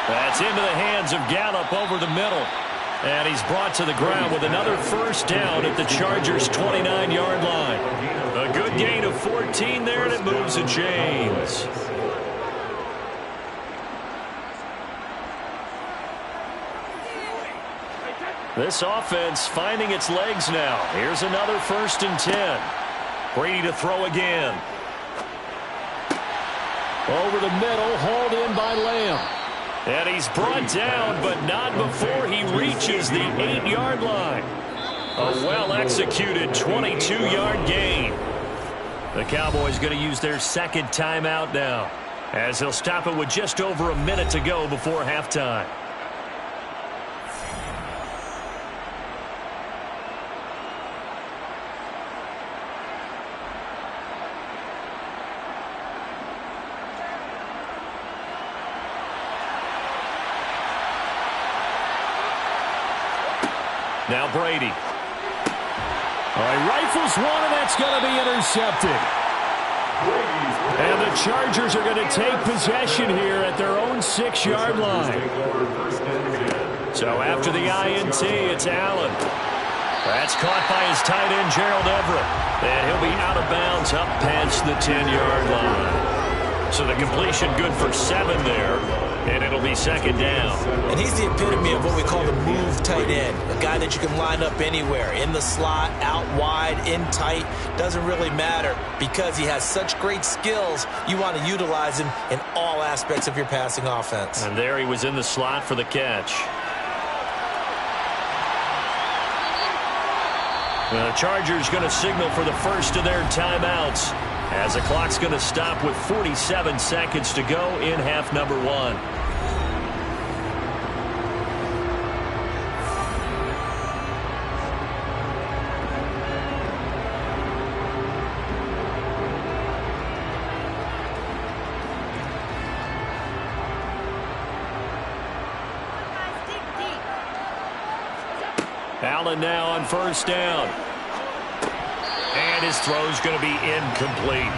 That's into the hands of Gallup over the middle. And he's brought to the ground with another first down at the Chargers' 29-yard line. A good gain of 14 there, and it moves the chains. This offense finding its legs now. Here's another 1st and 10. Brady to throw again. Over the middle, hauled in by Lamb. And he's brought down, but not before he reaches the 8-yard line. A well-executed 22-yard gain. The Cowboys going to use their second timeout now, as they'll stop it with just over a minute to go before halftime. Now Brady. All right, rifles one, and that's going to be intercepted. And the Chargers are going to take possession here at their own 6-yard line. So after the INT, it's Allen. That's caught by his tight end, Gerald Everett. And he'll be out of bounds up past the 10-yard line. So the completion good for 7 there. And it'll be second down. And he's the epitome of what we call the move tight end. A guy that you can line up anywhere. In the slot, out wide, in tight. Doesn't really matter because he has such great skills. You want to utilize him in all aspects of your passing offense. And there he was in the slot for the catch. The Chargers going to signal for the first of their timeouts, as the clock's going to stop with 47 seconds to go in half number 1. Allen now on first down. And his throw's going to be incomplete.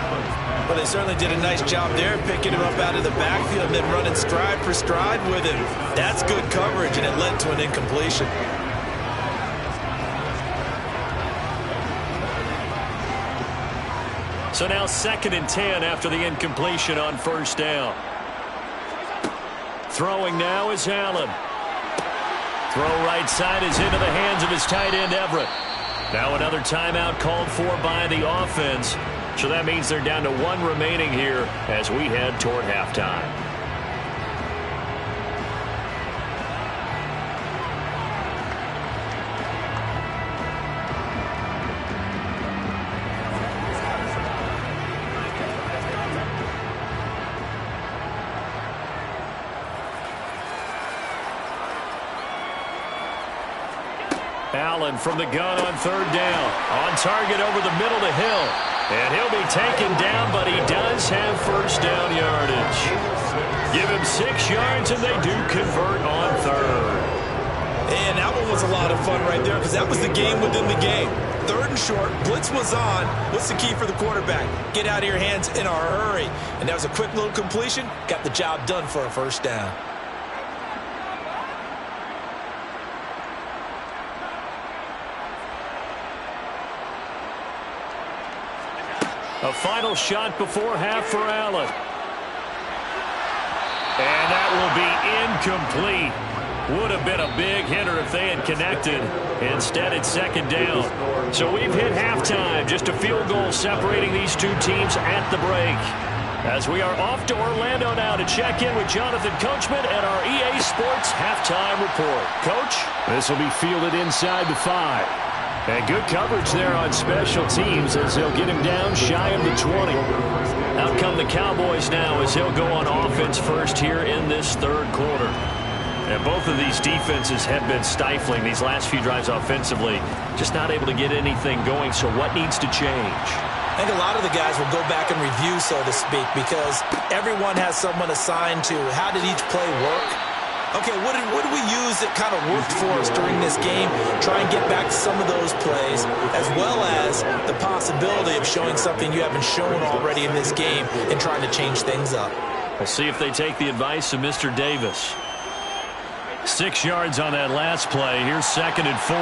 Well, they certainly did a nice job there, picking him up out of the backfield and then running stride for stride with him. That's good coverage, and it led to an incompletion. So now 2nd and 10 after the incompletion on first down. Throwing now is Allen. Throw right side is into the hands of his tight end, Everett. Now another timeout called for by the offense. So that means they're down to 1 remaining here as we head toward halftime. Allen from the gun on 3rd down. On target over the middle to Hill. And he'll be taken down, but he does have first down yardage. Give him 6 yards, and they do convert on 3rd. And that one was a lot of fun right there because that was the game within the game. 3rd and short, blitz was on. What's the key for the quarterback? Get out of your hands in a hurry. And that was a quick little completion. Got the job done for a first down. A final shot before half for Allen. And that will be incomplete. Would have been a big hitter if they had connected. Instead, it's 2nd down. So we've hit halftime. Just a field goal separating these two teams at the break. As we are off to Orlando now to check in with Jonathan Coachman and our EA Sports halftime report. Coach? This will be fielded inside the 5. And good coverage there on special teams as he'll get him down shy of the 20. Out come the Cowboys now as he'll go on offense first here in this 3rd quarter. And both of these defenses have been stifling these last few drives offensively. Just not able to get anything going, so what needs to change? I think a lot of the guys will go back and review, so to speak, because everyone has someone assigned to how did each play work. Okay, what did we use that kind of worked for us during this game? Try and get back to some of those plays, as well as the possibility of showing something you haven't shown already in this game and trying to change things up. We'll see if they take the advice of Mr. Davis. 6 yards on that last play. Here's 2nd and 4.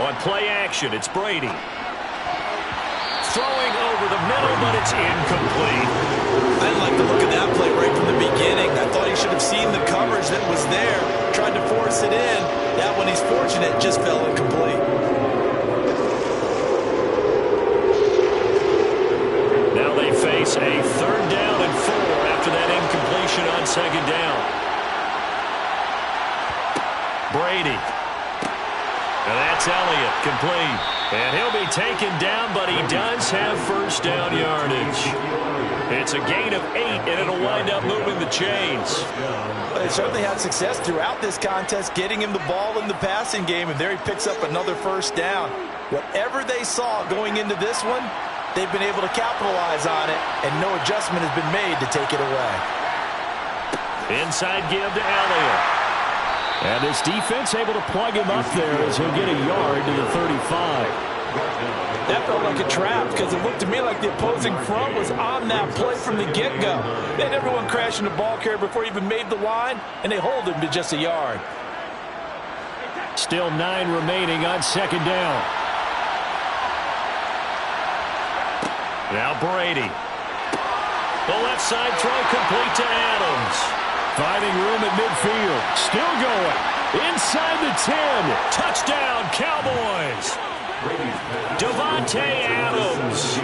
On play action, it's Brady. Throwing over the middle, but it's incomplete. I didn't like the look of that play right from the beginning. I thought he should have seen the coverage that was there, tried to force it in. That one, he's fortunate, just fell incomplete. Now they face a 3rd down and 4 after that incompletion on 2nd down. Brady. And that's Elliott, complete. And he'll be taken down, but he does have 1st down yardage. It's a gain of 8, and it'll wind up moving the chains. They certainly had success throughout this contest, getting him the ball in the passing game, and there he picks up another 1st down. Whatever they saw going into this one, they've been able to capitalize on it, and no adjustment has been made to take it away. Inside give to Elliott. And this defense able to plug him up there as he'll get a yard to the 35. That felt like a trap because it looked to me like the opposing front was on that play from the get-go. They had everyone crashing the ball carrier before he even made the line, and they hold him to just a yard. Still 9 remaining on 2nd down. Now Brady. The left side throw complete to Adams. Finding room at midfield. Still going. Inside the 10. Touchdown, Cowboys. Davante Adams.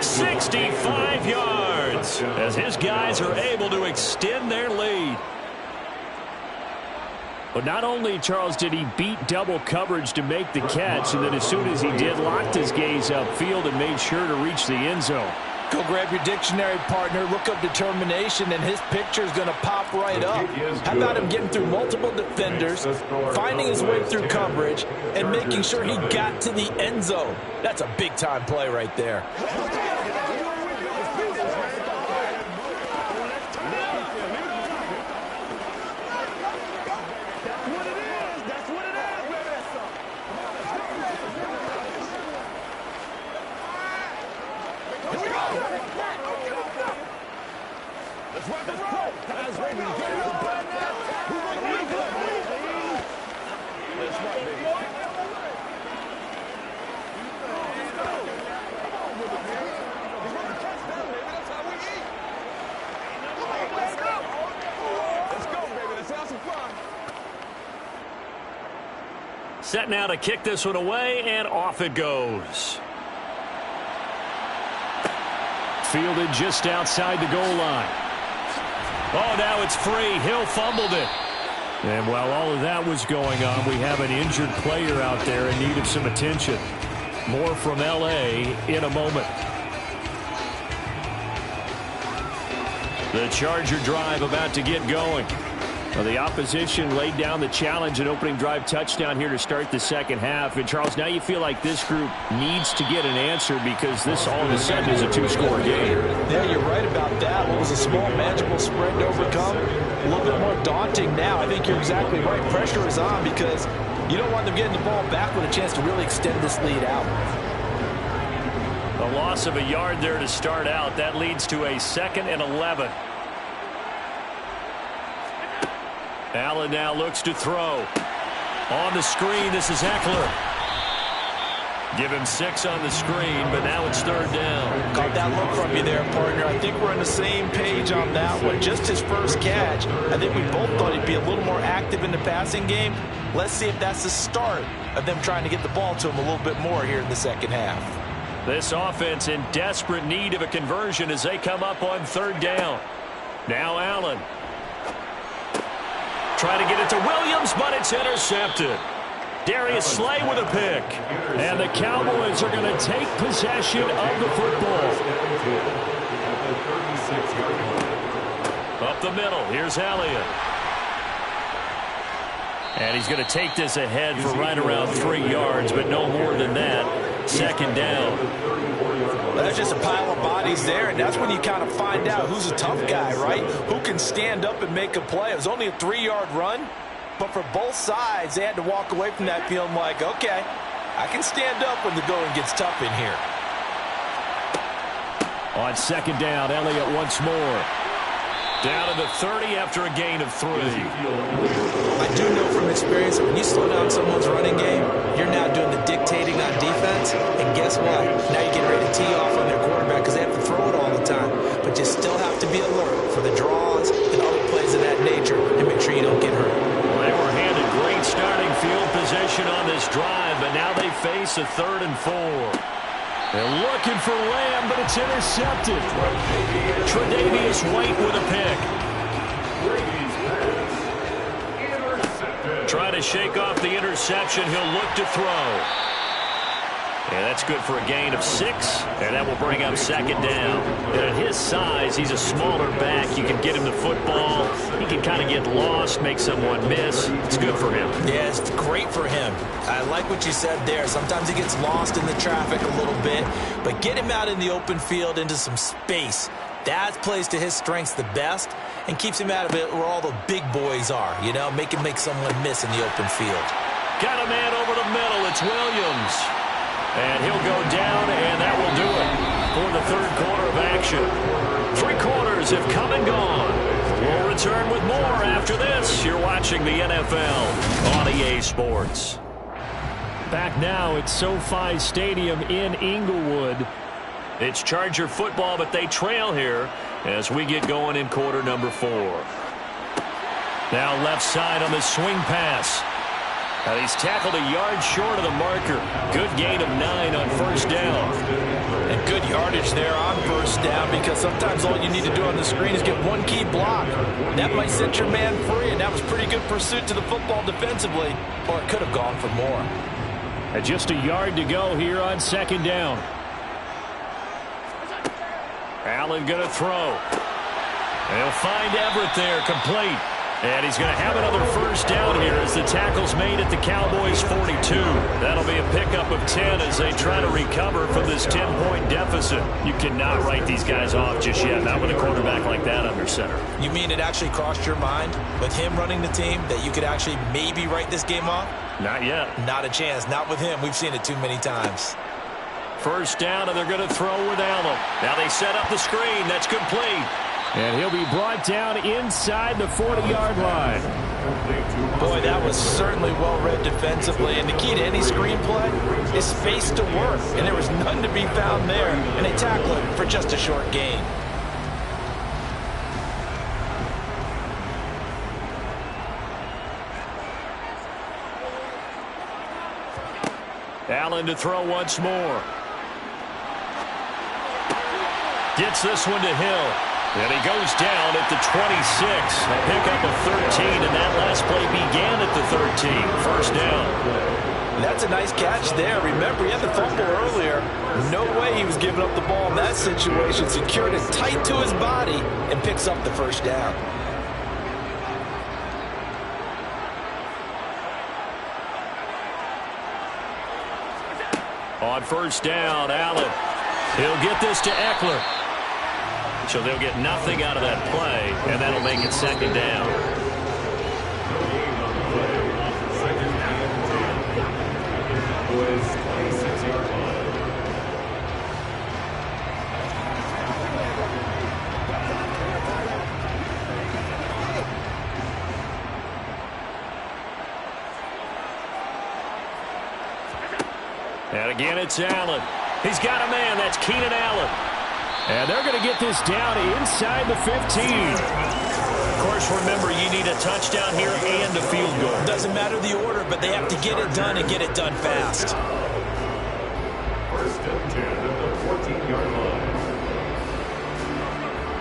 65 yards. As his guys are able to extend their lead. But not only, Charles, did he beat double coverage to make the catch, and then as soon as he did, locked his gaze upfield and made sure to reach the end zone. Go grab your dictionary, partner, look up determination, and his picture is going to pop right up. How about him getting through multiple defenders, finding his way through coverage, and making sure he got to the end zone? That's a big-time play right there. Set now to kick this one away, and off it goes. Fielded just outside the goal line. Oh, now it's free. Hill fumbled it. And while all of that was going on, we have an injured player out there in need of some attention. More from L.A. in a moment. The Charger drive about to get going. Well, the opposition laid down the challenge, an opening drive touchdown here to start the 2nd half. And, Charles, now you feel like this group needs to get an answer because this all of a sudden is a 2-score game. Yeah, you're right about that. What was a small, manageable spread to overcome? A little bit more daunting now. I think you're exactly right. Pressure is on because you don't want them getting the ball back with a chance to really extend this lead out. A loss of a yard there to start out. That leads to a 2nd and 11. Allen now looks to throw. On the screen, this is Eckler. Give him 6 on the screen, but now it's 3rd down. Caught that look from you there, partner. I think we're on the same page on that one. Just his first catch. I think we both thought he'd be a little more active in the passing game. Let's see if that's the start of them trying to get the ball to him a little bit more here in the 2nd half. This offense in desperate need of a conversion as they come up on 3rd down. Now Allen. Try to get it to Williams, but it's intercepted. Darius Slay with a pick. And the Cowboys are going to take possession of the football. Up the middle, here's Elliott. And he's going to take this ahead for right around 3 yards, but no more than that. 2nd down. Well, that's just a pile of bodies there, and that's when you kind of find out who's a tough guy, right? Who can stand up and make a play. It was only a 3-yard run, but for both sides, they had to walk away from that feeling like, okay, I can stand up when the going gets tough in here. On 2nd down, Elliott once more. Down to the 30 after a gain of 3. I do know from experience that when you slow down someone's running game, you're now doing the dictating on defense. And guess what? Now you're getting ready to tee off on their quarterback because they have to throw it all the time. But you still have to be alert for the draws and other plays of that nature and make sure you don't get hurt. Well, they were handed great starting field position on this drive, but now they face a 3rd and 4. They're looking for Lamb, but it's intercepted. Tre'Davious White with a pick. Trying to shake off the interception. He'll look to throw. And that's good for a gain of 6, and that will bring up 2nd down. And at his size, he's a smaller back. You can get him the football. He can kind of get lost, make someone miss. It's good for him. Yeah, it's great for him. I like what you said there. Sometimes he gets lost in the traffic a little bit, but get him out in the open field into some space. That plays to his strengths the best and keeps him out of it where all the big boys are, you know, make someone miss in the open field. Got a man over the middle. It's Williams. And he'll go down, and that will do it for the 3rd quarter of action. 3 quarters have come and gone. We'll return with more after this. You're watching the NFL on EA Sports. Back now at SoFi Stadium in Inglewood. It's Charger football, but they trail here as we get going in quarter number 4. Now left side on the swing pass. He's tackled a yard short of the marker. Good gain of 9 on 1st down. And good yardage there on 1st down because sometimes all you need to do on the screen is get one key block. That might set your man free, and that was pretty good pursuit to the football defensively, or it could have gone for more. And just a yard to go here on 2nd down. Allen going to throw. They'll find Everett there, complete. And he's going to have another 1st down here as the tackle's made at the Cowboys' 42. That'll be a pickup of 10 as they try to recover from this 10-point deficit. You cannot write these guys off just yet, not with a quarterback like that under center. You mean it actually crossed your mind with him running the team that you could actually maybe write this game off? Not yet. Not a chance. Not with him. We've seen it too many times. 1st down, and they're going to throw with Allen. Now they set up the screen. That's complete. And he'll be brought down inside the 40-yard line. Boy, that was certainly well-read defensively. And the key to any screenplay is space to work. And there was none to be found there. And they tackle it for just a short gain. Allen to throw once more. Gets this one to Hill. And he goes down at the 26. A pickup of 13, and that last play began at the 13. 1st down. That's a nice catch there. Remember, he had the fumble earlier. No way he was giving up the ball in that situation. Secured it tight to his body and picks up the 1st down. On 1st down, Allen. He'll get this to Eckler. So they'll get nothing out of that play, and that'll make it 2nd down. And again, it's Allen. He's got a man. That's Keenan Allen. And they're going to get this down inside the 15. Of course, remember, you need a touchdown here and a field goal. Doesn't matter the order, but they have to get it done and get it done fast. 1st and 10 at the 14-yard line.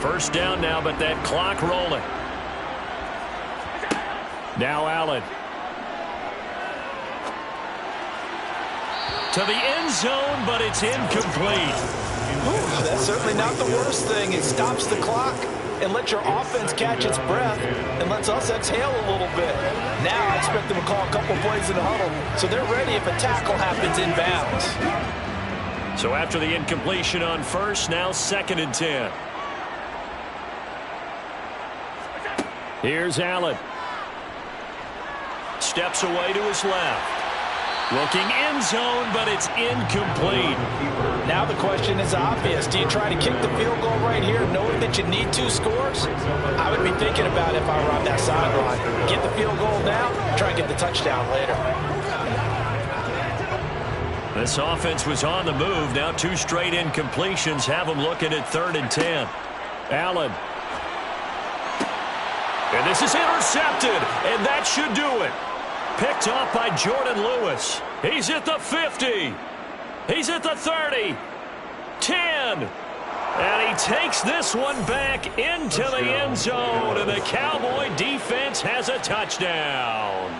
1st down now, but that clock rolling. Now Allen. To the end zone, but it's incomplete. Ooh, that's certainly not the worst thing. It stops the clock and lets your offense catch its breath and lets us exhale a little bit. Now I expect them to call a couple plays in the huddle so they're ready if a tackle happens inbounds. So after the incompletion on 1st, now 2nd and 10. Here's Allen. Steps away to his left. Looking end zone, but it's incomplete. Now the question is obvious. Do you try to kick the field goal right here knowing that you need 2 scores? I would be thinking about it if I were on that sideline. Get the field goal now, try and get the touchdown later. This offense was on the move. Now 2 straight incompletions have them looking at 3rd and 10. Allen. And this is intercepted, and that should do it. Picked off by Jordan Lewis. He's at the 50. He's at the 30. 10. And he takes this one back into the end zone, and the Cowboy defense has a touchdown.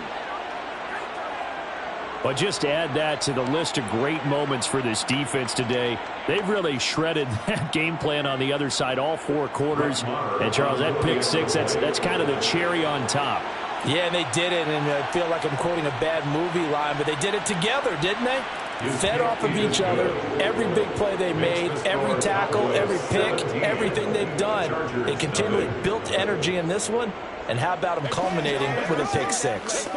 But just add that to the list of great moments for this defense today. They've really shredded that game plan on the other side all 4 quarters. And, Charles, that pick 6, that's kind of the cherry on top. Yeah, and they did it, and I feel like I'm quoting a bad movie line, but they did it together, didn't they? Fed off of each other, every big play they made, every tackle, every pick, everything they've done. They continually built energy in this one, and how about them culminating with a pick 6?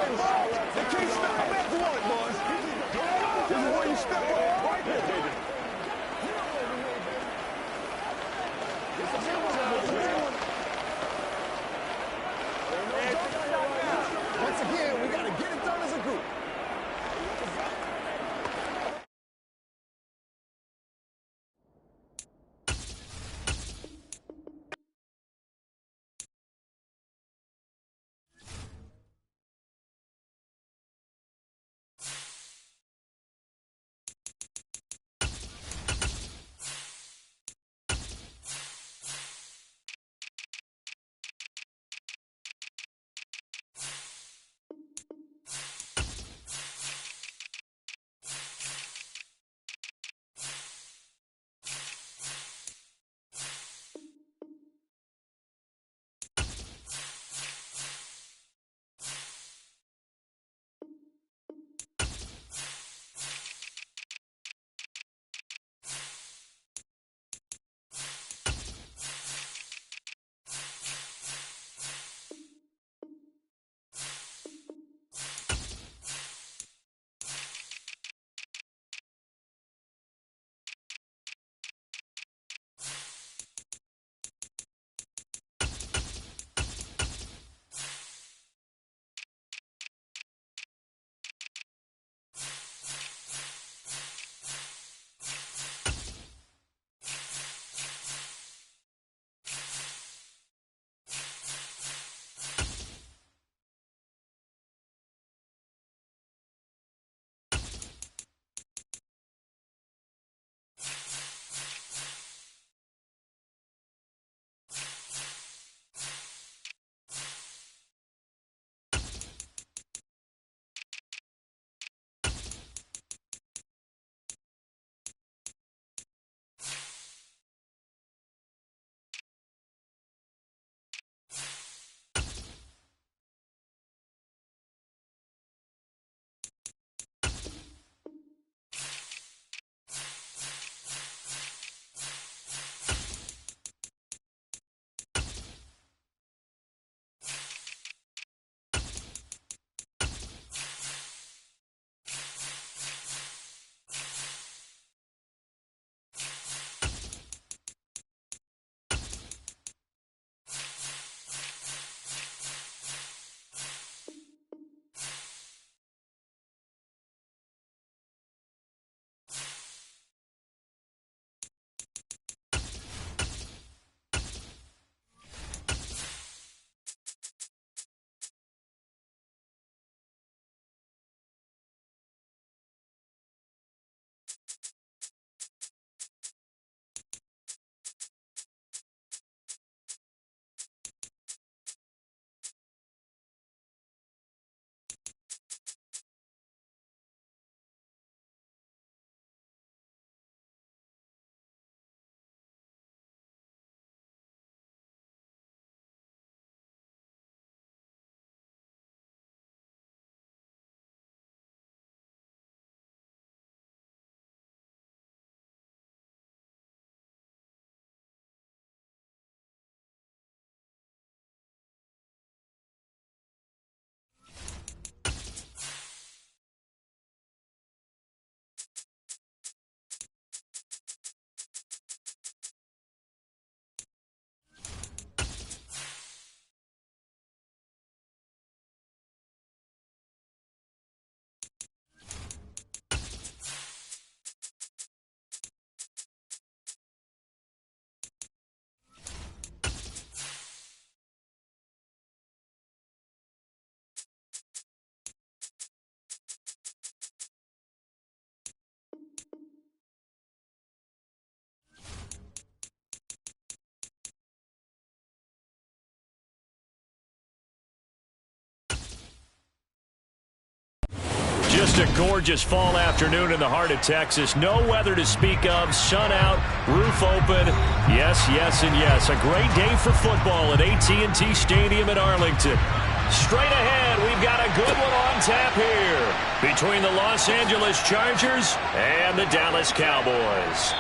Just a gorgeous fall afternoon in the heart of Texas. No weather to speak of. Sun out, roof open. Yes, yes, and yes. A great day for football at AT&T Stadium in Arlington. Straight ahead, we've got a good one on tap here between the Los Angeles Chargers and the Dallas Cowboys.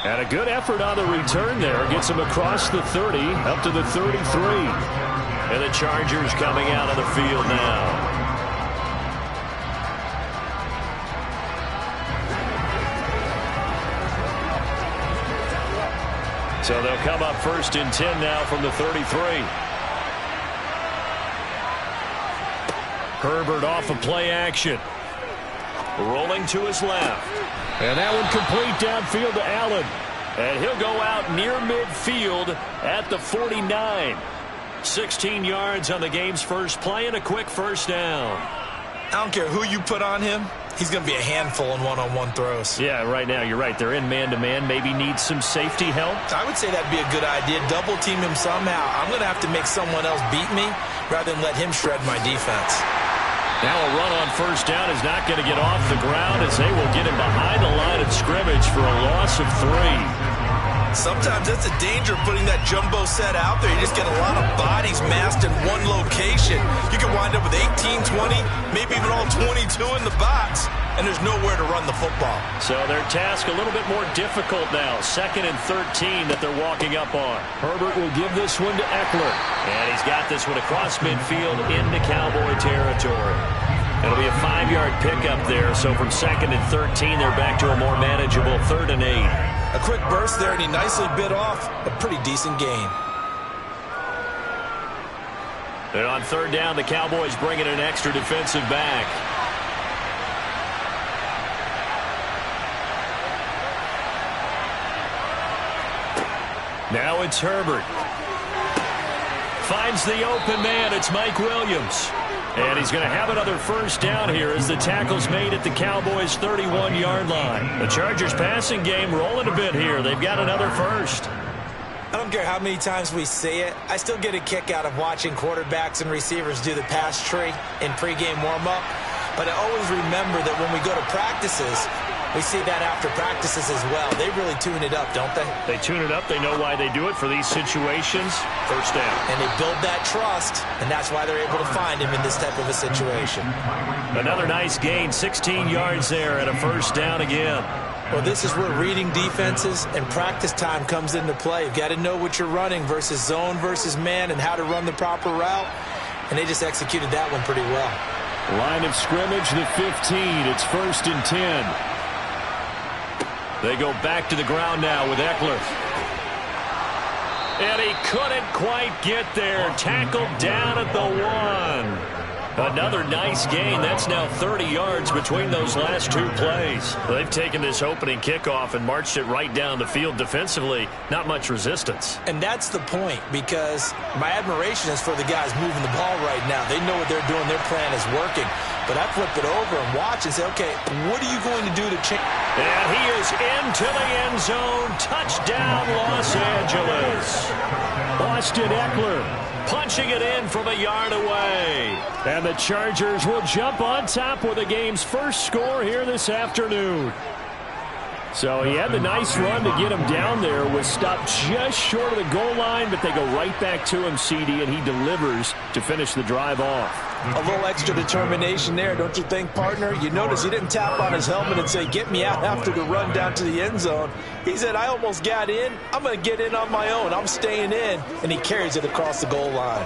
And a good effort on the return there. Gets them across the 30, up to the 33. And the Chargers coming out of the field now. So they'll come up 1st and 10 now from the 33. Herbert off of play action. Rolling to his left. And that one complete downfield to Allen. And he'll go out near midfield at the 49. 16 yards on the game's first play and a quick first down. I don't care who you put on him. He's going to be a handful in one-on-one throws. Yeah, right now you're right. They're in man-to-man. Maybe need some safety help. I would say that'd be a good idea. Double team him somehow. I'm going to have to make someone else beat me rather than let him shred my defense. Now a run on first down is not going to get off the ground as they will get him behind the line of scrimmage for a loss of 3. Sometimes that's a danger putting that jumbo set out there. You just get a lot of bodies massed in one location. You can wind up with 18, 20, maybe even all 22 in the box, and there's nowhere to run the football. So their task a little bit more difficult now. 2nd and 13 that they're walking up on. Herbert will give this one to Eckler. And he's got this one across midfield into Cowboy territory. It'll be a 5-yard pickup there. So from 2nd and 13, they're back to a more manageable 3rd and 8. A quick burst there, and he nicely bit off a pretty decent gain. And on 3rd down, the Cowboys bring in an extra defensive back. Now it's Herbert. Finds the open man. It's Mike Williams. And he's going to have another first down here as the tackle's made at the Cowboys' 31-yard line. The Chargers passing game rolling a bit here. They've got another first. I don't care how many times we say it. I still get a kick out of watching quarterbacks and receivers do the pass tree in pregame warm-up. But I always remember that when we go to practices, we see that after practices as well. They really tune it up, don't they? They tune it up. They know why they do it for these situations. First down. And they build that trust, and that's why they're able to find him in this type of a situation. Another nice gain, 16 yards there and a first down again. Well, this is where reading defenses and practice time comes into play. You've got to know what you're running versus zone versus man and how to run the proper route. And they just executed that one pretty well. Line of scrimmage, the 15. It's 1st and 10. They go back to the ground now with Eckler. And he couldn't quite get there. Tackled down at the 1. Another nice gain. That's now 30 yards between those last 2 plays. They've taken this opening kickoff and marched it right down the field defensively. Not much resistance. And that's the point, because my admiration is for the guys moving the ball right now. They know what they're doing. Their plan is working. But I flip it over and watch and say, okay, what are you going to do to change? And he is into the end zone. Touchdown, Los Angeles. Austin Eckler punching it in from a yard away. And the Chargers will jump on top with the game's first score here this afternoon. So he had the nice run to get him down there. Was stopped just short of the goal line, but they go right back to him, CD, and he delivers to finish the drive off. A little extra determination there, don't you think, partner? You notice he didn't tap on his helmet and say, get me out after the run down to the end zone. He said, I almost got in. I'm going to get in on my own. I'm staying in. And he carries it across the goal line.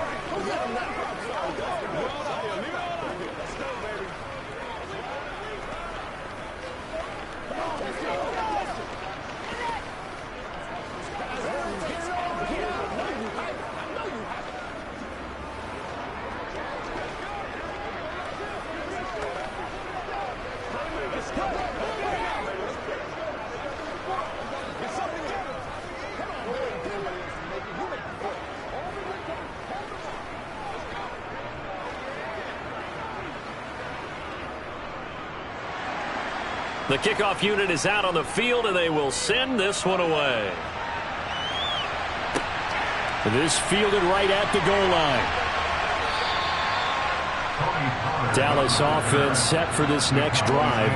The kickoff unit is out on the field, and they will send this one away. This fielded right at the goal line. Dallas offense set for this next drive.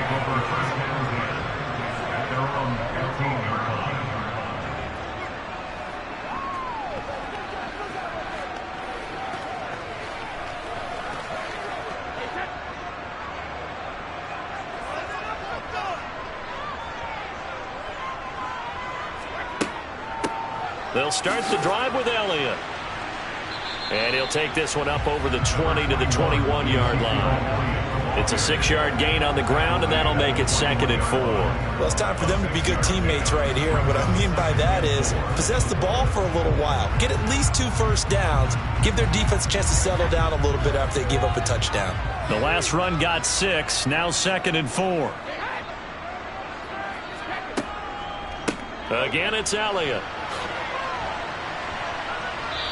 They'll start the drive with Elliott. And he'll take this one up over the 20 to the 21-yard line. It's a 6-yard gain on the ground, and that'll make it 2nd and 4. Well, it's time for them to be good teammates right here. And what I mean by that is possess the ball for a little while. Get at least 2 first downs. Give their defense a chance to settle down a little bit after they give up a touchdown. The last run got 6. Now 2nd and 4. Again, it's Elliott.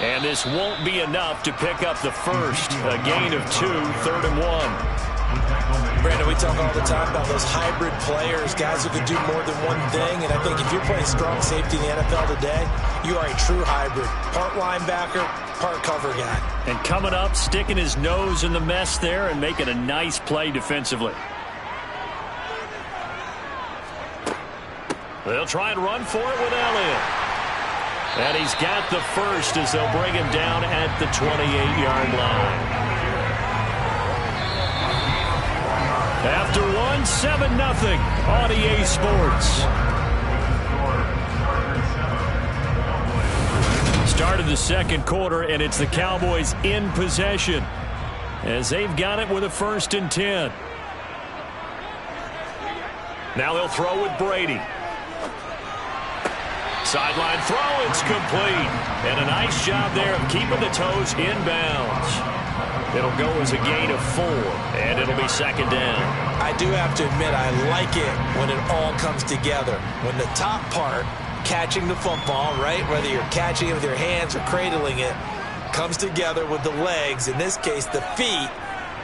And this won't be enough to pick up the first. A gain of 2, 3rd and 1. Brandon, we talk all the time about those hybrid players, guys who can do more than one thing. And I think if you're playing strong safety in the NFL today, you are a true hybrid. Part linebacker, part cover guy. And coming up, sticking his nose in the mess there and making a nice play defensively. They'll try and run for it with Elliott. And he's got the first as they'll bring him down at the 28-yard line. After one, 7-0 on EA Sports. Start of the second quarter, and it's the Cowboys in possession as they've got it with a 1st and 10. Now they'll throw with Brady. Sideline throw, it's complete. And a nice job there of keeping the toes inbounds. It'll go as a gain of 4, and it'll be 2nd down. I do have to admit, I like it when it all comes together. When the top part, catching the football, right, whether you're catching it with your hands or cradling it, comes together with the legs, in this case the feet,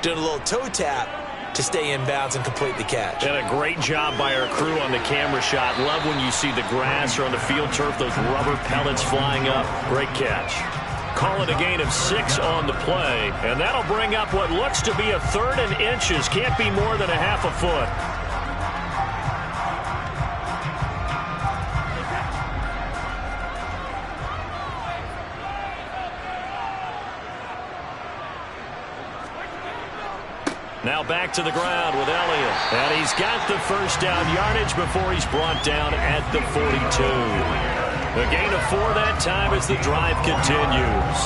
doing a little toe tap to stay in bounds and complete the catch. And a great job by our crew on the camera shot. Love when you see the grass or on the field turf, those rubber pellets flying up. Great catch. Call it a gain of 6 on the play, and that'll bring up what looks to be a 3rd and inches. Can't be more than a half a foot. Now back to the ground with Elliott. And he's got the first down yardage before he's brought down at the 42. A gain of 4 that time as the drive continues.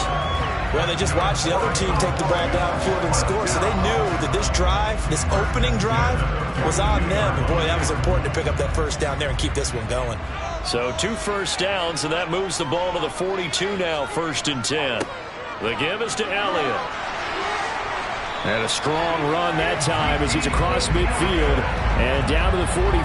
Well, they just watched the other team take the ball downfield and score, so they knew that this drive, this opening drive, was on them. And, boy, that was important to pick up that first down there and keep this one going. So 2 first downs, and that moves the ball to the 42 now, 1st and 10. The give is to Elliott. And a strong run that time as he's across midfield and down to the 43.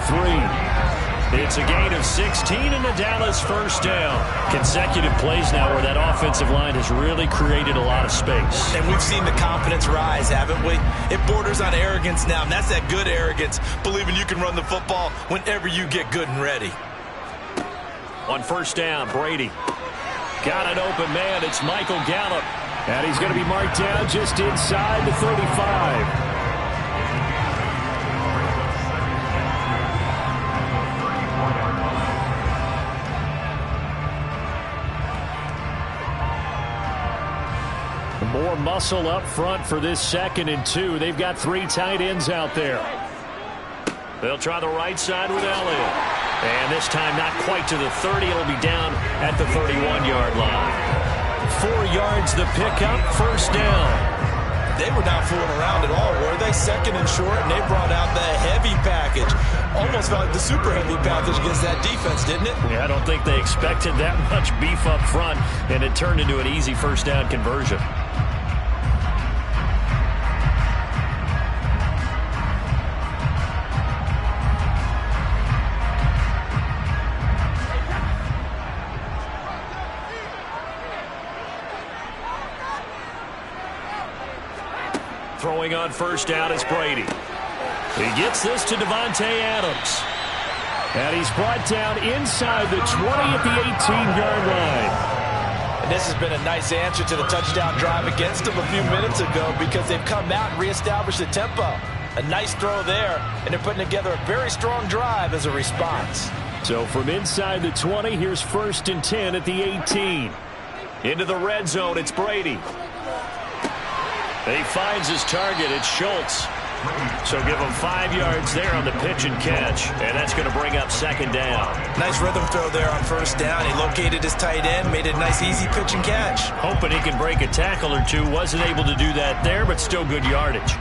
It's a gain of 16 and a Dallas first down. Consecutive plays now where that offensive line has really created a lot of space. And we've seen the confidence rise, haven't we? It borders on arrogance now, and that's that good arrogance, believing you can run the football whenever you get good and ready. On first down, Brady. Got an open man. It's Michael Gallup. And he's going to be marked down just inside the 35. More muscle up front for this 2nd and 2. They've got 3 tight ends out there. They'll try the right side with Elliott. And this time not quite to the 30. It'll be down at the 31-yard line. 4 yards the pickup, first down. They were not fooling around at all, were they? 2nd and short, and they brought out the heavy package. Almost felt like the super heavy package against that defense, didn't it? Yeah, I don't think they expected that much beef up front, and it turned into an easy first down conversion. Throwing on first down is Brady. He gets this to Devontae Adams. And he's brought down inside the 20 at the 18-yard line. And this has been a nice answer to the touchdown drive against them a few minutes ago because they've come out and reestablished the tempo. A nice throw there, and they're putting together a very strong drive as a response. So from inside the 20, here's 1st and 10 at the 18. Into the red zone, it's Brady. He finds his target, it's Schultz. So give him 5 yards there on the pitch and catch, and that's going to bring up 2nd down. Nice rhythm throw there on 1st down. He located his tight end, made it a nice easy pitch and catch. Hoping he can break a tackle or two. Wasn't able to do that there, but still good yardage.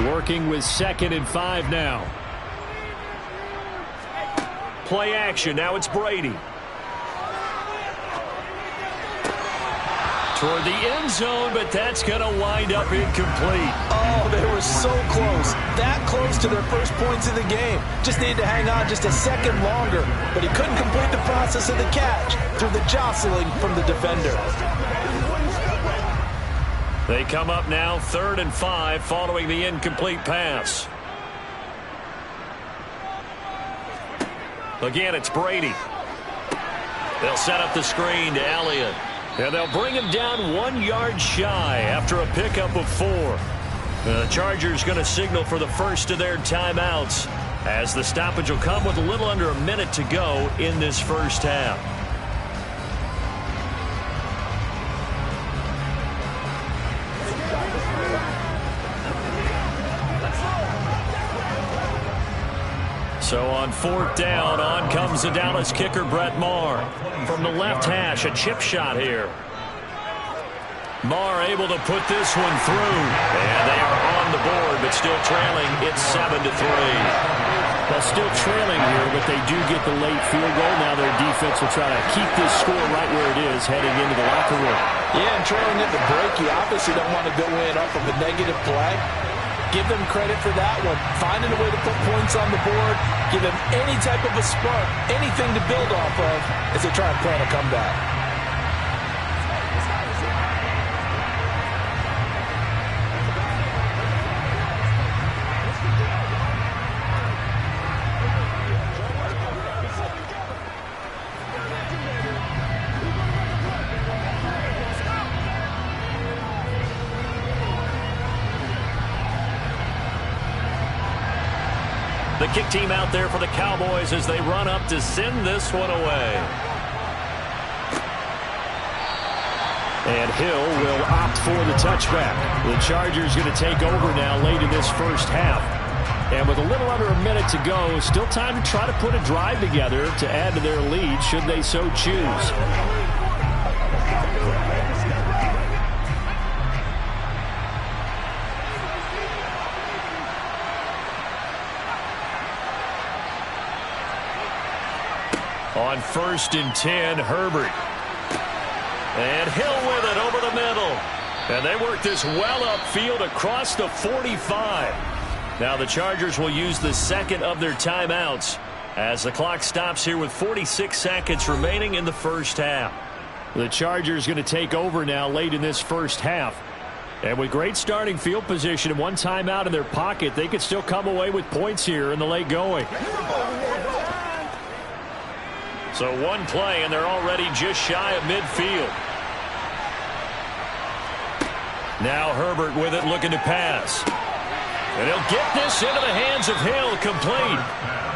Working with 2nd and 5 now. Play action, now it's Brady. Toward the end zone, but that's going to wind up incomplete. Oh, they were so close. That close to their first points in the game. Just needed to hang on just a second longer, but he couldn't complete the process of the catch through the jostling from the defender. They come up now 3rd and 5 following the incomplete pass. Again, it's Brady. They'll set up the screen to Elliott. And they'll bring him down 1 yard shy after a pickup of 4. The Chargers going to signal for the first of their timeouts as the stoppage will come with a little under a minute to go in this first half. So on 4th down, on comes the Dallas kicker, Brett Maher. From the left hash, a chip shot here. Maher able to put this one through. And they are on the board, but still trailing. It's 7-3. Well, still trailing here, but they do get the late field goal. Now their defense will try to keep this score right where it is heading into the locker room. Yeah, and trailing at the break, you obviously don't want to go in off of a negative play. Give them credit for that one. Finding a way to put points on the board. Give them any type of a spark, anything to build off of as they try and plan a comeback. The kick team out there for the Cowboys as they run up to send this one away. And Hill will opt for the touchback. The Chargers going to take over now late in this first half. And with a little under a minute to go, still time to try to put a drive together to add to their lead should they so choose. On 1st and 10, Herbert. And Hill with it over the middle. And they work this well upfield across the 45. Now the Chargers will use the 2nd of their timeouts as the clock stops here with 46 seconds remaining in the first half. The Chargers going to take over now late in this first half. And with great starting field position and 1 timeout in their pocket, they could still come away with points here in the late going. So 1 play, and they're already just shy of midfield. Now Herbert with it, looking to pass. And he'll get this into the hands of Hill, complete.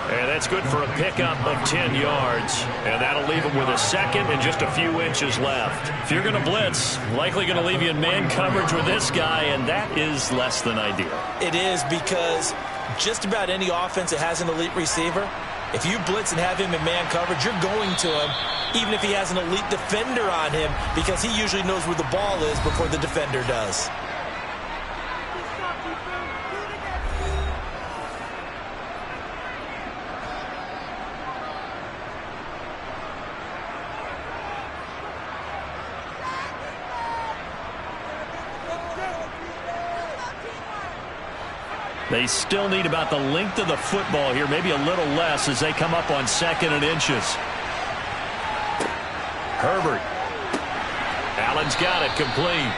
And that's good for a pickup of 10 yards. And that'll leave him with a 2nd and just a few inches left. If you're going to blitz, likely going to leave you in man coverage with this guy, and that is less than ideal. It is, because just about any offense that has an elite receiver, if you blitz and have him in man coverage, you're going to him, even if he has an elite defender on him, because he usually knows where the ball is before the defender does. They still need about the length of the football here, maybe a little less as they come up on 2nd and inches. Herbert. Allen's got it, complete.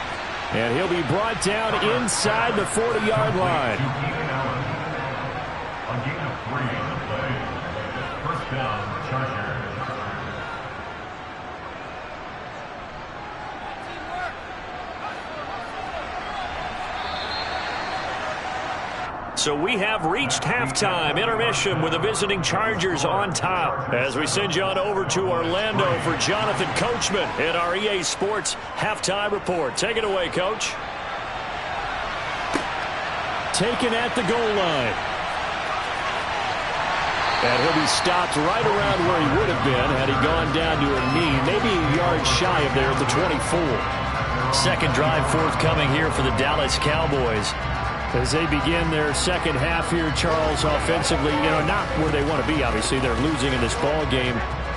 And he'll be brought down inside the 40-yard line. A gain of 3 on the play. First down, Chargers. So we have reached halftime, intermission with the visiting Chargers on top. As we send you on over to Orlando for Jonathan Coachman in our EA Sports Halftime Report. Take it away, Coach. Taken at the goal line. And he'll be stopped right around where he would have been had he gone down to a knee, maybe a yard shy of there at the 24. Second drive forthcoming here for the Dallas Cowboys. As they begin their second half here, Charles, offensively, not where they want to be, obviously. They're losing in this ball game,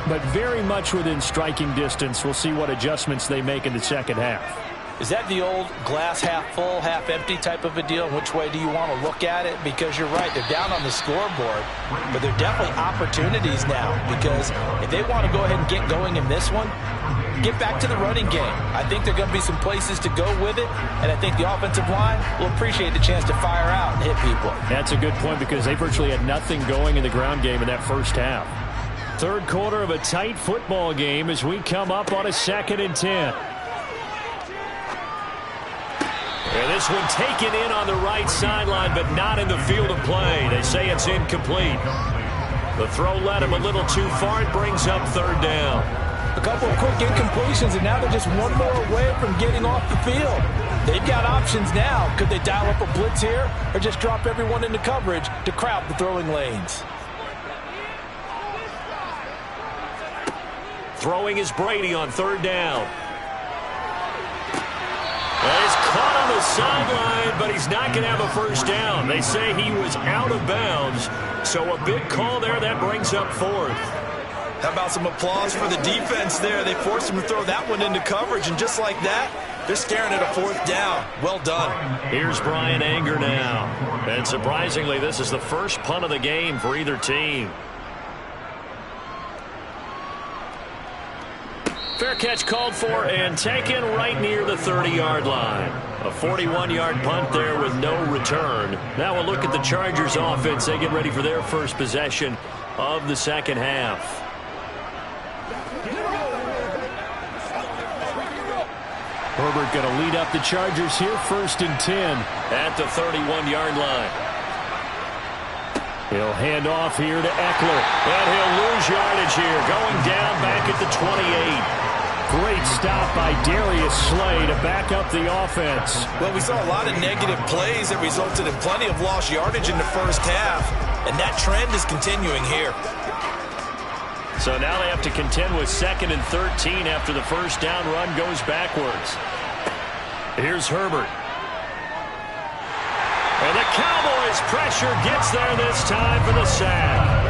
but very much within striking distance. We'll see what adjustments they make in the second half. Is that the old glass half full, half empty type of a deal? Which way do you want to look at it? Because you're right, they're down on the scoreboard, but they're definitely opportunities now, because if they want to go ahead and get going in this one, get back to the running game. I think there are going to be some places to go with it, and I think the offensive line will appreciate the chance to fire out and hit people. That's a good point, because they virtually had nothing going in the ground game in that first half. Third quarter of a tight football game as we come up on a 2nd and 10. And this one taken in on the right sideline, but not in the field of play. They say it's incomplete. The throw led him a little too far. It brings up 3rd down. A couple of quick incompletions, and now they're just one more away from getting off the field. They've got options now. Could they dial up a blitz here or just drop everyone into coverage to crowd the throwing lanes? Throwing is Brady on 3rd down. He's caught on the sideline, but he's not going to have a first down. They say he was out of bounds, so a big call there. That brings up 4th. How about some applause for the defense there? They forced him to throw that one into coverage, and just like that, they're staring at a 4th down. Well done. Here's Brian Anger now. And surprisingly, this is the first punt of the game for either team. Fair catch called for and taken right near the 30-yard line. A 41-yard punt there with no return. Now we'll look at the Chargers offense. They get ready for their first possession of the second half. Herbert going to lead up the Chargers here, 1st and 10. At the 31-yard line. He'll hand off here to Eckler. And he'll lose yardage here. Going down back at the 28. Great stop by Darius Slay to back up the offense. Well, we saw a lot of negative plays that resulted in plenty of lost yardage in the first half, and that trend is continuing here. So now they have to contend with 2nd and 13 after the first down run goes backwards. Here's Herbert. And the Cowboys' pressure gets there this time for the sack.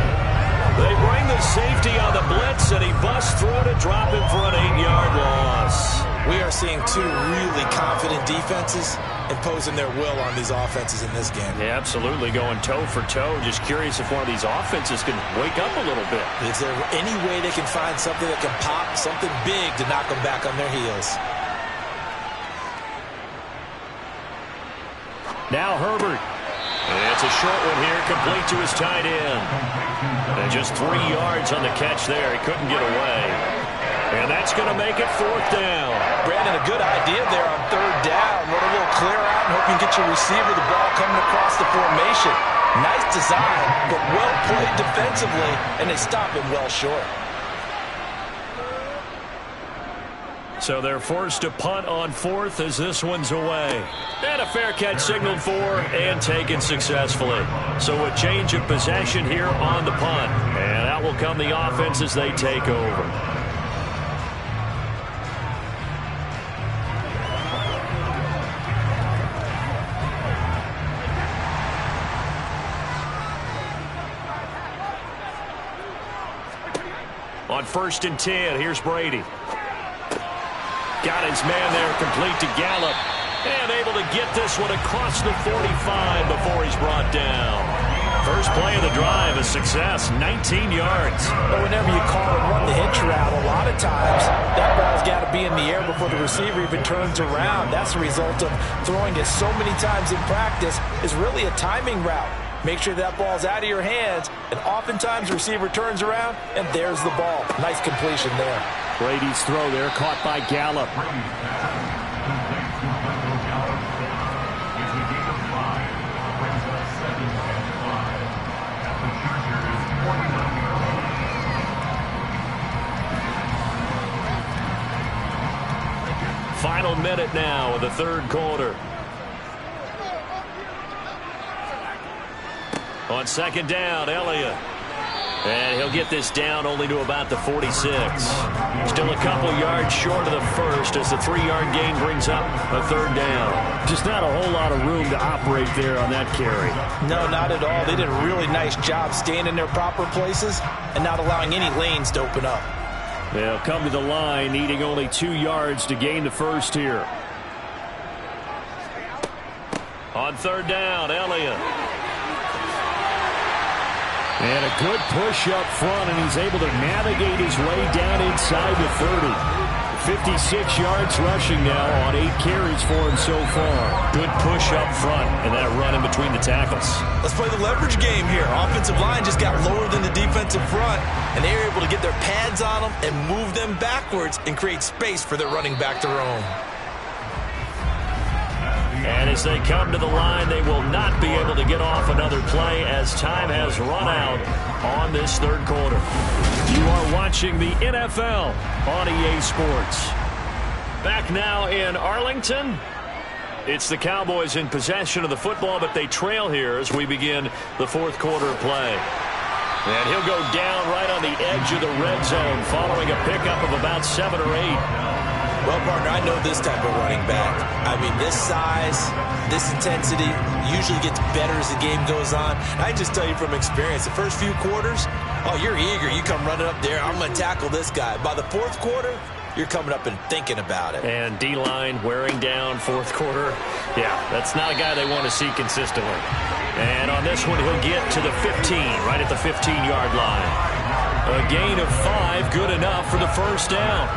They bring the safety on the blitz, and he busts through to drop him for an 8-yard loss. We are seeing two really confident defenses imposing their will on these offenses in this game. Yeah, absolutely, going toe for toe. Just curious if one of these offenses can wake up a little bit. Is there any way they can find something that can pop, something big to knock them back on their heels? Now Herbert. And it's a short one here, complete to his tight end. And just 3 yards on the catch there. He couldn't get away. And that's going to make it 4th down. Brandon, a good idea there on 3rd down. Run a little clear out and hope you can get your receiver the ball coming across the formation. Nice design, but well played defensively, and they stop him well short. So they're forced to punt on 4th as this one's away. And a fair catch signaled for and taken successfully. So a change of possession here on the punt. And out will come the offense as they take over. On 1st and 10, here's Brady. Got his man there, complete to Gallup. And able to get this one across the 45 before he's brought down. First play of the drive, a success, 19 yards. But whenever you call and run the hitch route, a lot of times that ball's got to be in the air before the receiver even turns around. That's the result of throwing it so many times in practice. Is really a timing route. Make sure that ball's out of your hands, and oftentimes the receiver turns around, and there's the ball. Nice completion there. Brady's throw there, caught by Gallup. Final minute now of the third quarter. On second down, Elliott. And he'll get this down only to about the 46. Still a couple yards short of the first as the 3-yard gain brings up a third down. Just not a whole lot of room to operate there on that carry. No, not at all. They did a really nice job staying in their proper places and not allowing any lanes to open up. They'll come to the line, needing only 2 yards to gain the first here. On third down, Elliott. And a good push up front, and he's able to navigate his way down inside the 30. 56 yards rushing now on 8 carries for him so far. Good push up front and that run in between the tackles. Let's play the leverage game here. Offensive line just got lower than the defensive front, and they were able to get their pads on them and move them backwards and create space for their running back to roam. And as they come to the line, they will not be able to get off another play as time has run out on this third quarter. You are watching the NFL on EA Sports. Back now in Arlington. It's the Cowboys in possession of the football, but they trail here as we begin the fourth quarter of play. And he'll go down right on the edge of the red zone following a pickup of about 7 or 8. Well, partner, I know this type of running back. I mean, this size, this intensity usually gets better as the game goes on. I just tell you from experience, the first few quarters, oh, you're eager. You come running up there, I'm going to tackle this guy. By the fourth quarter, you're coming up and thinking about it. And D-line wearing down fourth quarter. Yeah, that's not a guy they want to see consistently. And on this one, he'll get to the 15, right at the 15-yard line. A gain of 5, good enough for the first down.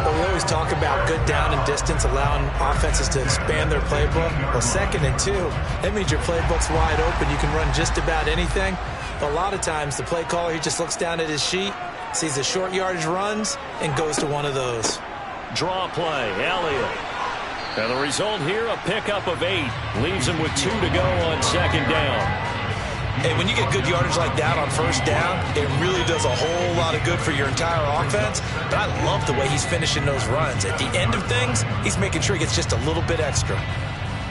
Well, we always talk about good down and distance, allowing offenses to expand their playbook. Well, 2nd and 2, that means your playbook's wide open. You can run just about anything. But a lot of times, the play caller, he just looks down at his sheet, sees the short yardage runs, and goes to one of those. Draw play, Elliott. And the result here, a pickup of 8. Leaves him with 2 to go on second down. Hey, when you get good yardage like that on first down, it really does a whole lot of good for your entire offense. But I love the way he's finishing those runs. At the end of things, he's making sure he gets just a little bit extra.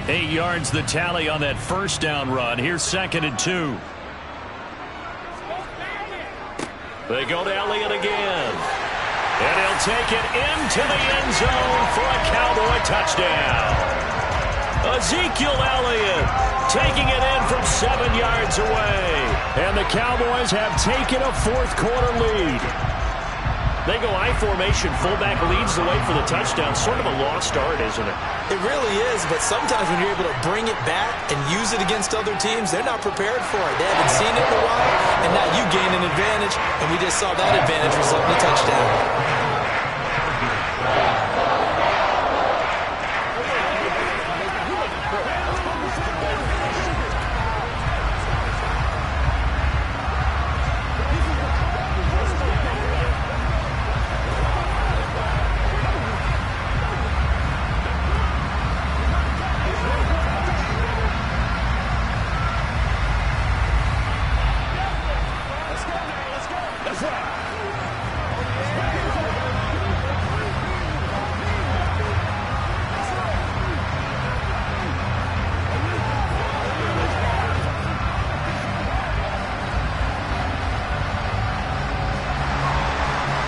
8 yards the tally on that first down run. Here's 2nd and 2. They go to Elliott again. And he'll take it into the end zone for a Cowboy touchdown. Ezekiel Elliott taking it in from 7 yards away. And the Cowboys have taken a fourth quarter lead. They go I formation. Fullback leads the way for the touchdown. Sort of a lost art, isn't it? It really is, but sometimes when you're able to bring it back and use it against other teams, they're not prepared for it. They haven't seen it in a while, and now you gain an advantage, and we just saw that advantage result in a touchdown.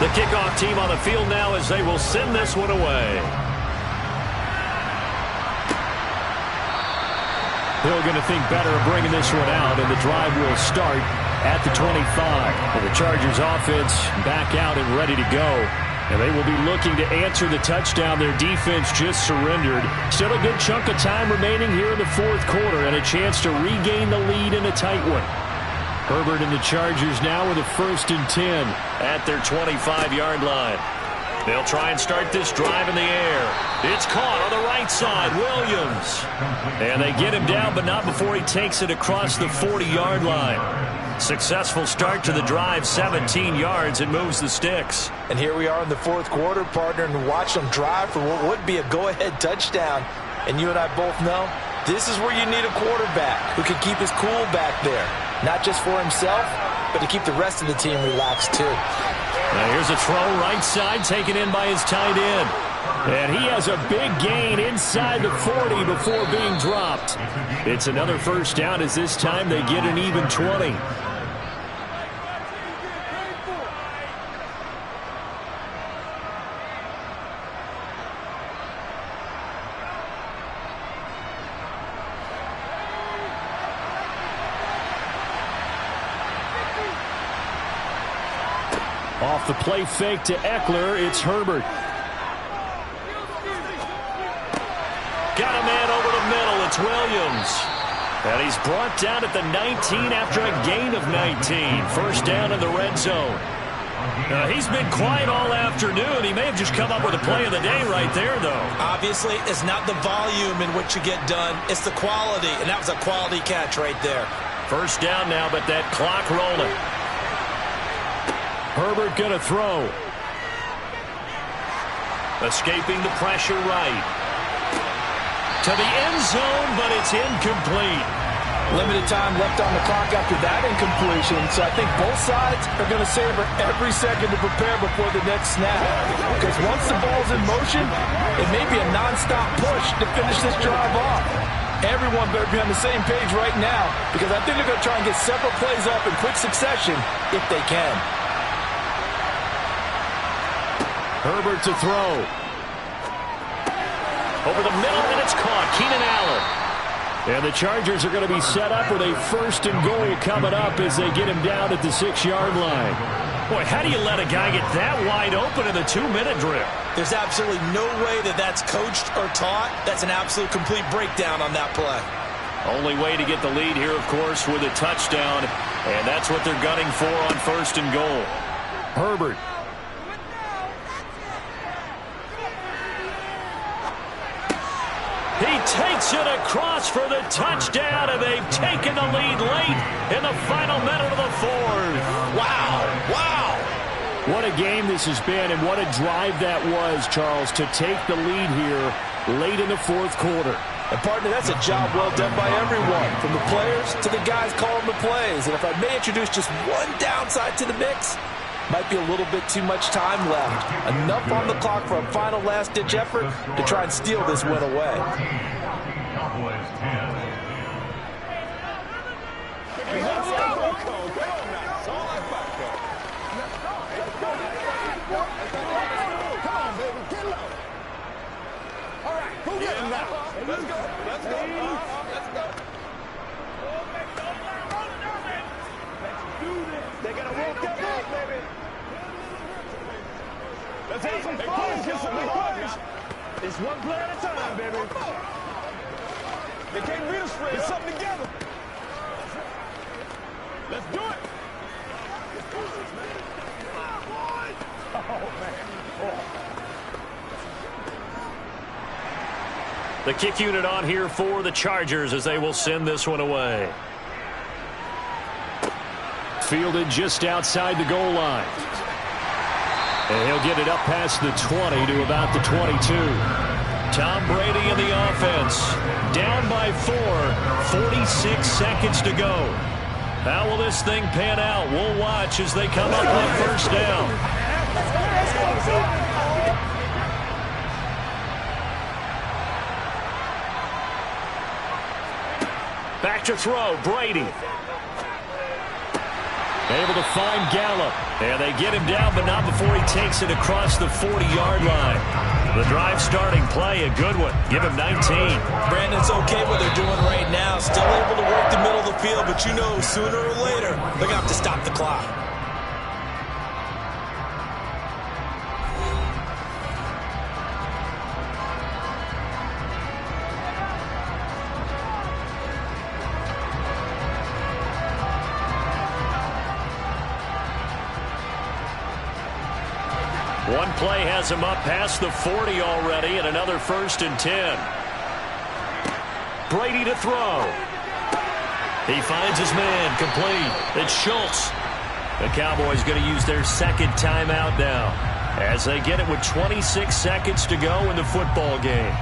The kickoff team on the field now as they will send this one away. Hill going to think better of bringing this one out, and the drive will start at the 25. And the Chargers offense back out and ready to go. And they will be looking to answer the touchdown their defense just surrendered. Still a good chunk of time remaining here in the fourth quarter and a chance to regain the lead in a tight one. Herbert and the Chargers now with a 1st and 10 at their 25-yard line. They'll try and start this drive in the air. It's caught on the right side, Williams. And they get him down, but not before he takes it across the 40-yard line. Successful start to the drive, 17 yards, and moves the sticks. And here we are in the fourth quarter, partner, and watch them drive for what would be a go-ahead touchdown. And you and I both know this is where you need a quarterback who can keep his cool back there. Not just for himself, but to keep the rest of the team relaxed too. Now here's a throw right side taken in by his tight end. And he has a big gain inside the 40 before being dropped. It's another first down as this time they get an even 20. Off the play fake to Eckler, it's Herbert. Got a man over the middle, it's Williams. And he's brought down at the 19 after a gain of 19. First down in the red zone. He's been quiet all afternoon. He may have just come up with a play of the day right there, though. Obviously, it's not the volume in which you get done. It's the quality, and that was a quality catch right there. First down now, but that clock rolling. Herbert going to throw. Escaping the pressure right. To the end zone, but it's incomplete. Limited time left on the clock after that incompletion, so I think both sides are going to savor every second to prepare before the next snap. Because once the ball's in motion, it may be a nonstop push to finish this drive off. Everyone better be on the same page right now, because I think they're going to try and get several plays off in quick succession if they can. Herbert to throw. Over the middle, and it's caught. Keenan Allen. And the Chargers are going to be set up with a first and goal coming up as they get him down at the 6-yard line. Boy, how do you let a guy get that wide open in the 2-minute drill? There's absolutely no way that that's coached or taught. That's an absolute complete breakdown on that play. Only way to get the lead here, of course, with a touchdown. And that's what they're gunning for on first and goal. Herbert. He takes it across for the touchdown, and they've taken the lead late in the final minute of the fourth. Wow, wow. What a game this has been, and what a drive that was, Charles, to take the lead here late in the fourth quarter. And, partner, that's a job well done by everyone, from the players to the guys calling the plays. And if I may introduce just one downside to the mix, might be a little bit too much time left. Enough on the clock for a final last-ditch effort to try and steal this win away. Cowboys 10. Let's go. Let's go. Let's go. They're going to walk that walk, baby. Let's have some fun. Get some fun. It's one play at a time, baby. They can't beat us straight. Get something together. Let's do it. Oh, man. Oh. The kick unit on here for the Chargers as they will send this one away. Fielded just outside the goal line. And he'll get it up past the 20 to about the 22. Tom Brady in the offense. Down by 4. 46 seconds to go. How will this thing pan out? We'll watch as they come up on first down. Back to throw, Brady. Able to find Gallup. And they get him down, but not before he takes it across the 40-yard line. The drive starting play, a good one. Give him 19. Brandon, it's okay what they're doing right now. Still able to work the middle of the field, but you know sooner or later they're going to have to stop the clock. One play has him up past the 40 already, and another first and 10. Brady to throw. He finds his man, complete. It's Schultz. The Cowboys going to use their second timeout now as they get it with 26 seconds to go in the football game.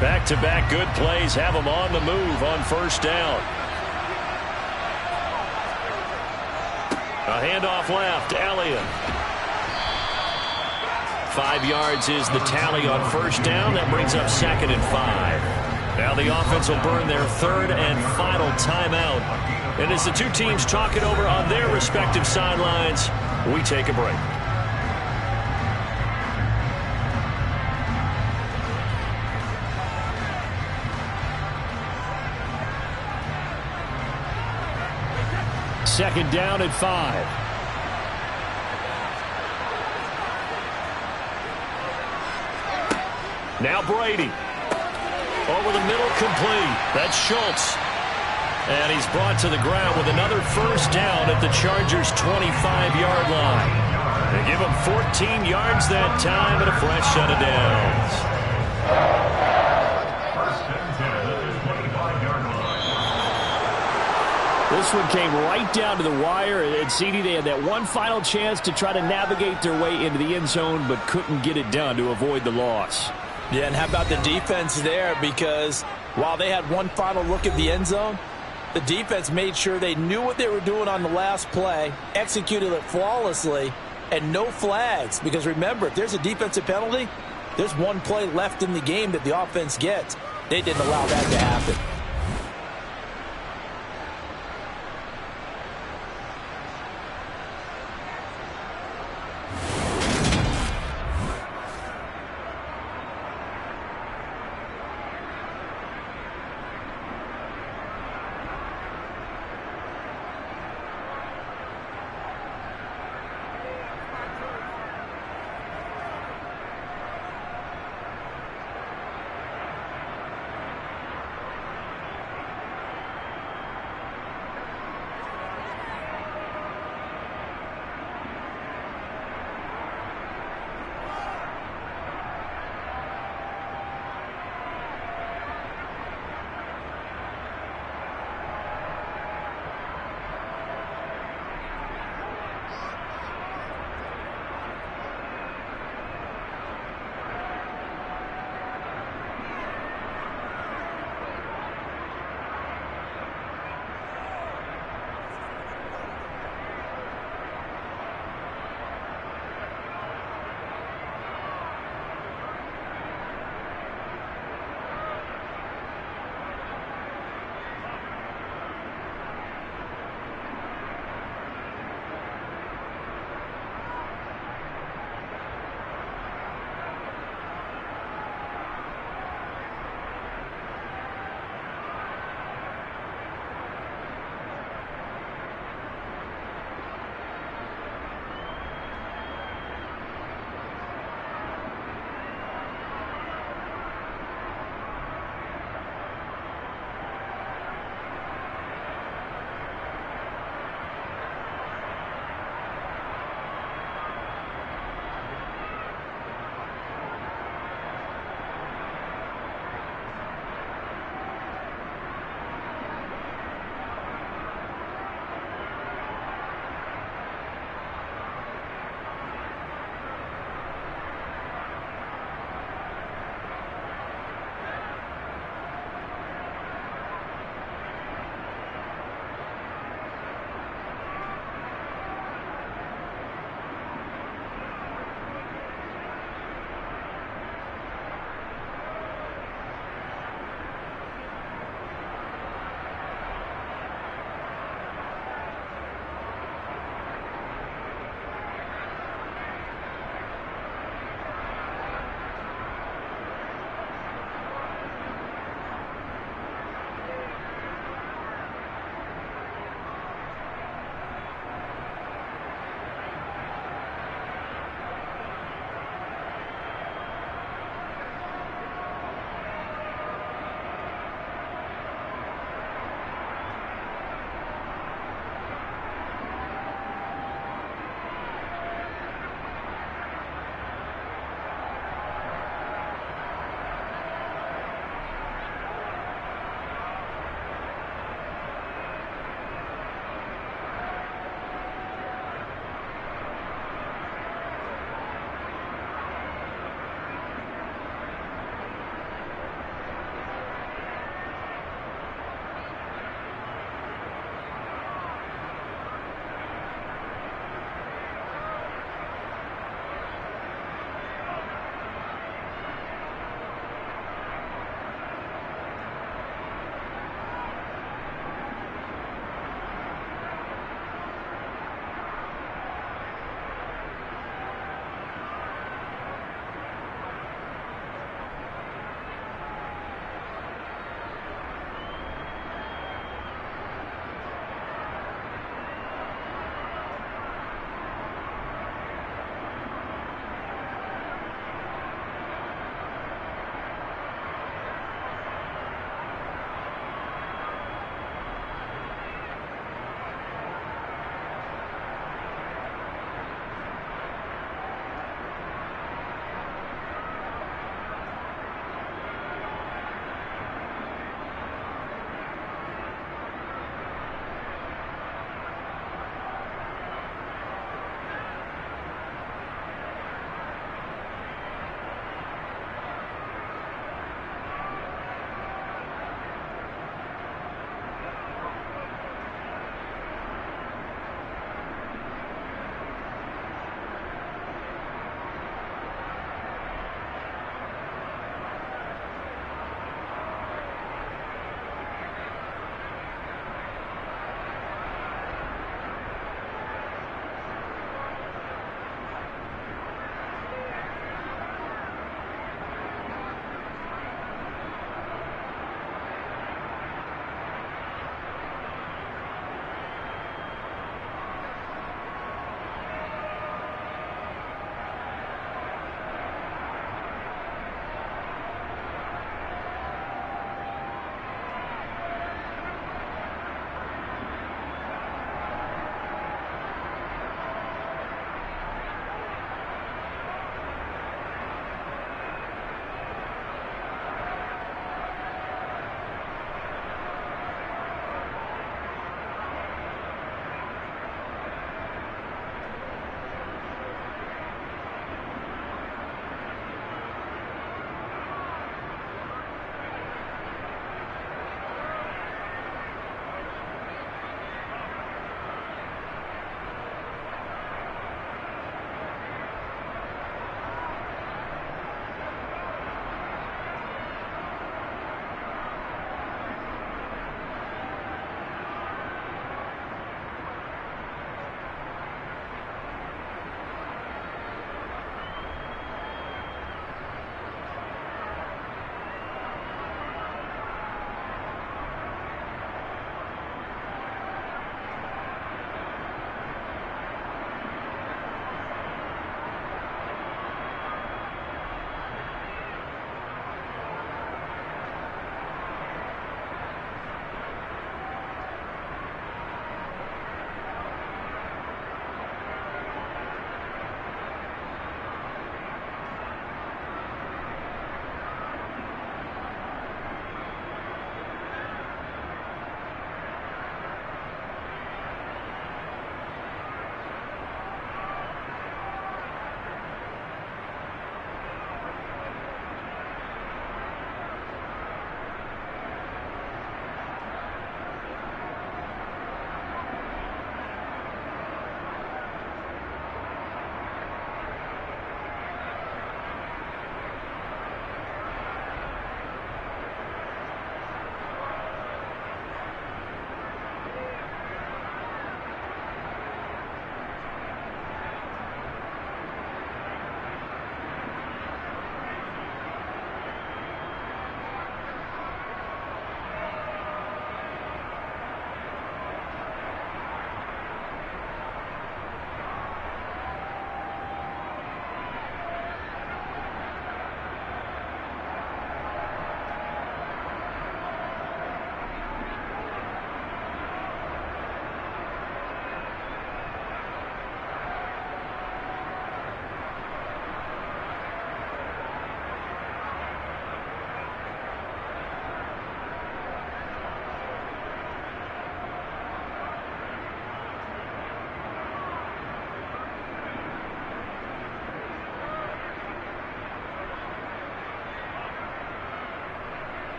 Back-to-back good plays have them on the move on first down. A handoff left, Elliott. 5 yards is the tally on first down. That brings up 2nd and 5. Now the offense will burn their 3rd and final timeout. And as the two teams talk it over on their respective sidelines, we take a break. Second down at 5. Now Brady. Over the middle, complete. That's Schultz. And he's brought to the ground with another first down at the Chargers' 25-yard line. They give him 14 yards that time and a fresh set of downs. This one came right down to the wire, and CD, they had that one final chance to try to navigate their way into the end zone, but couldn't get it done to avoid the loss. Yeah, and how about the defense there? Because while they had one final look at the end zone, the defense made sure they knew what they were doing on the last play, executed it flawlessly, and no flags. Because remember, if there's a defensive penalty, there's one play left in the game that the offense gets. They didn't allow that to happen.